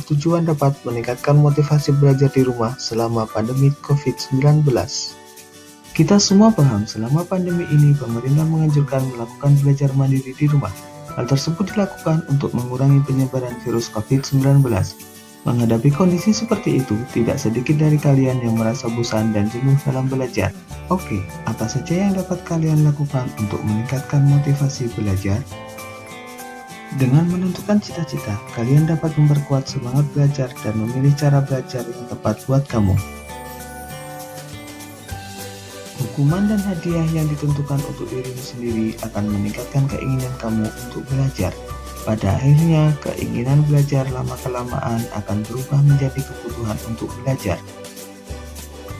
bertujuan dapat meningkatkan motivasi belajar di rumah selama pandemi COVID-19. Kita semua paham selama pandemi ini pemerintah menganjurkan melakukan belajar mandiri di rumah. Hal tersebut dilakukan untuk mengurangi penyebaran virus COVID-19. Menghadapi kondisi seperti itu, tidak sedikit dari kalian yang merasa bosan dan jenuh dalam belajar. Oke, apa saja yang dapat kalian lakukan untuk meningkatkan motivasi belajar? Dengan menentukan cita-cita, kalian dapat memperkuat semangat belajar dan memilih cara belajar yang tepat buat kamu. Hukuman dan hadiah yang ditentukan untuk dirimu sendiri akan meningkatkan keinginan kamu untuk belajar. Pada akhirnya, keinginan belajar lama-kelamaan akan berubah menjadi kebutuhan untuk belajar.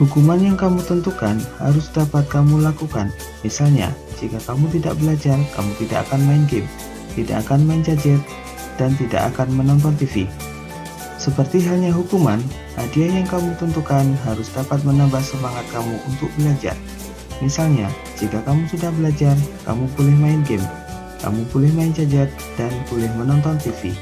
Hukuman yang kamu tentukan harus dapat kamu lakukan. Misalnya, jika kamu tidak belajar, kamu tidak akan main game, tidak akan main gadget, dan tidak akan menonton TV. Seperti halnya hukuman, hadiah yang kamu tentukan harus dapat menambah semangat kamu untuk belajar. Misalnya, jika kamu sudah belajar, kamu boleh main game, kamu boleh main gadget, dan boleh menonton TV.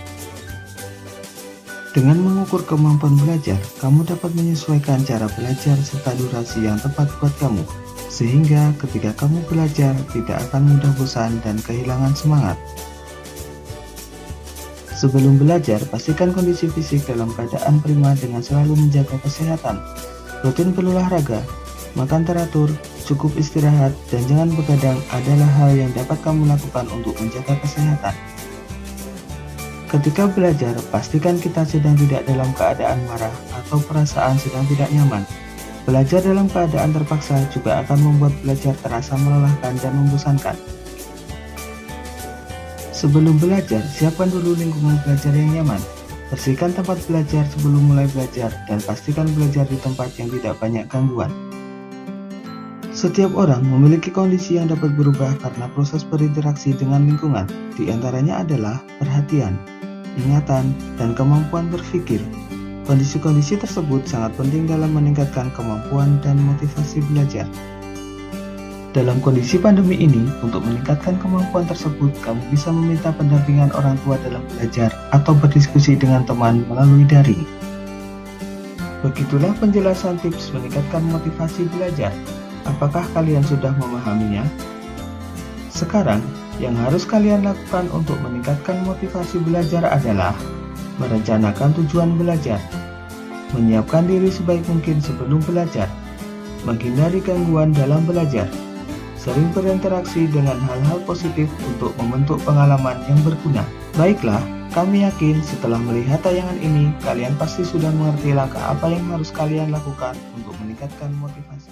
Dengan mengukur kemampuan belajar, kamu dapat menyesuaikan cara belajar serta durasi yang tepat buat kamu, sehingga ketika kamu belajar tidak akan mudah bosan dan kehilangan semangat. Sebelum belajar, pastikan kondisi fisik dalam keadaan prima dengan selalu menjaga kesehatan. Rutin berolahraga, makan teratur, cukup istirahat, dan jangan begadang adalah hal yang dapat kamu lakukan untuk menjaga kesehatan. Ketika belajar, pastikan kita sedang tidak dalam keadaan marah atau perasaan sedang tidak nyaman. Belajar dalam keadaan terpaksa juga akan membuat belajar terasa melelahkan dan membosankan. Sebelum belajar, siapkan dulu lingkungan belajar yang nyaman. Bersihkan tempat belajar sebelum mulai belajar, dan pastikan belajar di tempat yang tidak banyak gangguan. Setiap orang memiliki kondisi yang dapat berubah karena proses berinteraksi dengan lingkungan. Di antaranya adalah perhatian, ingatan, dan kemampuan berpikir. Kondisi-kondisi tersebut sangat penting dalam meningkatkan kemampuan dan motivasi belajar. Dalam kondisi pandemi ini, untuk meningkatkan kemampuan tersebut, kamu bisa meminta pendampingan orang tua dalam belajar atau berdiskusi dengan teman melalui daring. Begitulah penjelasan tips meningkatkan motivasi belajar. Apakah kalian sudah memahaminya? Sekarang, yang harus kalian lakukan untuk meningkatkan motivasi belajar adalah merencanakan tujuan belajar, menyiapkan diri sebaik mungkin sebelum belajar, menghindari gangguan dalam belajar, sering berinteraksi dengan hal-hal positif untuk membentuk pengalaman yang berguna. Baiklah, kami yakin setelah melihat tayangan ini, kalian pasti sudah mengerti langkah apa yang harus kalian lakukan untuk meningkatkan motivasi.